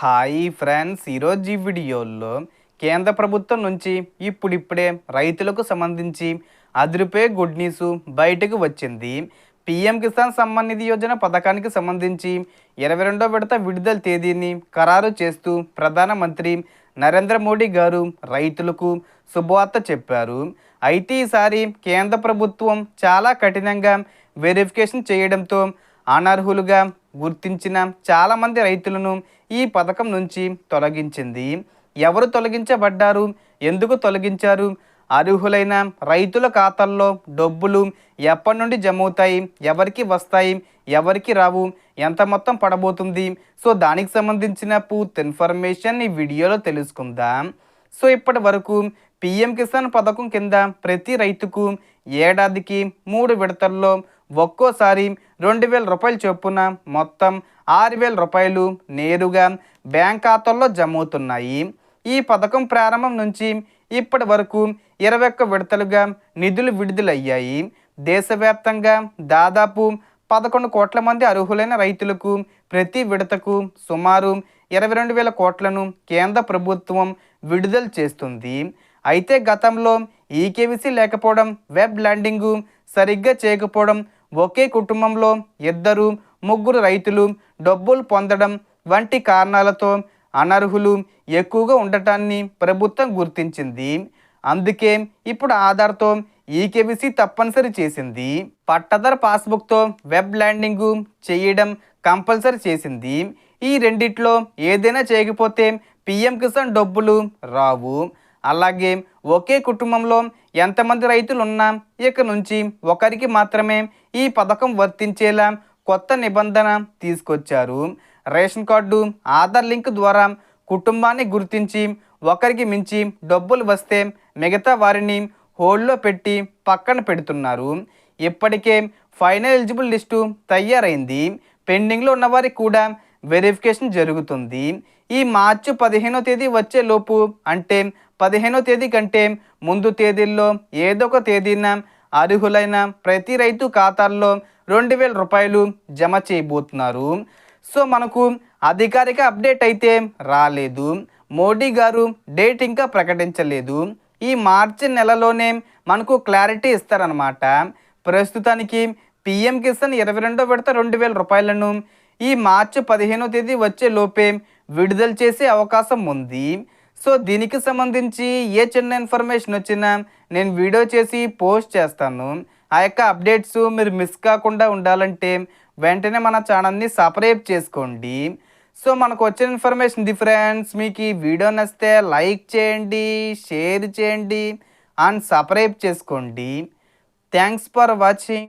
Hi friends, ఈరోజు ఈ వీడియోలో కేంద్ర ప్రభుత్వం నుంచి ఇప్పుడిప్పుడే రైతులకు సంబంధించి అదిరిపోయే గుడ్ న్యూస్ బయటకు వచ్చింది. పీఎం కిసాన్ సమ్మాన్ నిధి యోజన పథకానికి సంబంధించి 22వ విడత విడుదల తేదీని ఖరారు చేస్తూ ప్రధానమంత్రి నరేంద్ర మోడీ గారు రైతులకు శుభవార్త చెప్పారు. అయితే ఈసారి కేంద్ర ప్రభుత్వం చాలా కఠినంగా వెరిఫికేషన్ చేయడంతో అనర్హులుగా గుర్తించిన చాలామంది రైతులను ఈ పథకం నుంచి తొలగించింది. ఎవరు తొలగించబడ్డారు, ఎందుకు తొలగించారు, అర్హులైన రైతుల ఖాతాల్లో డబ్బులు ఎప్పటి నుండి జమ అవుతాయి, ఎవరికి వస్తాయి, ఎవరికి రావు, ఎంత మొత్తం పడబోతుంది, సో దానికి సంబంధించిన పూర్తి ఇన్ఫర్మేషన్ ఈ వీడియోలో తెలుసుకుందాం. సో ఇప్పటి వరకు పిఎం కిసాన్ పథకం కింద ప్రతి రైతుకు ఏడాదికి 3 విడతల్లో ఒక్కోసారి 2,000 రూపాయలు చొప్పున మొత్తం 6,000 రూపాయలు నేరుగా బ్యాంక్ ఖాతాల్లో జమ అవుతున్నాయి. ఈ పథకం ప్రారంభం నుంచి ఇప్పటి వరకు 21 విడతలుగా నిధులు విడుదలయ్యాయి. దేశవ్యాప్తంగా దాదాపు 11 కోట్ల మంది అర్హులైన రైతులకు ప్రతి విడతకు సుమారు 22,000 కోట్లను కేంద్ర ప్రభుత్వం విడుదల చేస్తుంది. అయితే గతంలో ఈకేవీసీ లేకపోవడం, వెబ్ ల్యాండింగు సరిగ్గా చేయకపోవడం, ఒకే కుటుంబంలో 2-3 రైతులు డబ్బులు పొందడం వంటి కారణాలతో అనర్హులు ఎక్కువగా ఉండటాన్ని ప్రభుత్వం గుర్తించింది. అందుకే ఇప్పుడు ఆధార్తో ఈకేవీసీ తప్పనిసరి చేసింది. పట్టదారు పాస్బుక్తో వెబ్ ల్యాండింగు చేయడం కంపల్సరీ చేసింది. ఈ రెండిట్లో ఏదైనా చేయకపోతే పిఎం కిసాన్ డబ్బులు రావు. అలాగే ఒకే కుటుంబంలో ఎంతమంది రైతులు ఉన్నా ఇక నుంచి ఒకరికి మాత్రమే ఈ పథకం వర్తించేలా కొత్త నిబంధన తీసుకొచ్చారు. రేషన్ కార్డు, ఆధార్ లింక్ ద్వారా కుటుంబాన్ని గుర్తించి ఒకరికి మించి డబ్బులు వస్తే మిగతా వారిని హోల్డ్లో పెట్టి పక్కన పెడుతున్నారు. ఇప్పటికే ఫైనల్ ఎలిజిబుల్ లిస్టు తయారైంది. పెండింగ్లో ఉన్నవారికి కూడా వెరిఫికేషన్ జరుగుతుంది. ఈ మార్చి 15వ తేదీ వచ్చే లోపు, అంటే 15వ తేదీ కంటే ముందు తేదీల్లో ఏదో ఒక తేదీన అర్హులైన ప్రతి రైతు ఖాతాల్లో 2,000 రూపాయలు జమ చేయబోతున్నారు. సో మనకు అధికారిక అప్డేట్ అయితే రాలేదు. మోడీ గారు డేట్ ఇంకా ప్రకటించలేదు. ఈ మార్చి నెలలోనే మనకు క్లారిటీ ఇస్తారనమాట. ప్రస్తుతానికి పిఎం కిసాన్ 22వ విడత 2,000 రూపాయలను ఈ మార్చి 15వ తేదీ వచ్చే లోపే విడుదల చేసే అవకాశం ఉంది. సో దీనికి సంబంధించి ఏ చిన్న ఇన్ఫర్మేషన్ వచ్చినా నేను వీడియో చేసి పోస్ట్ చేస్తాను. ఆ యొక్క అప్డేట్స్ మీరు మిస్ కాకుండా ఉండాలంటే వెంటనే మన ఛానల్ని సబ్స్క్రైబ్ చేసుకోండి. సో మనకు వచ్చిన ఇన్ఫర్మేషన్ ఫ్రెండ్స్, మీకు ఈ వీడియో నచ్చితే లైక్ చేయండి, షేర్ చేయండి అండ్ సబ్స్క్రైబ్ చేసుకోండి. Thanks for watching.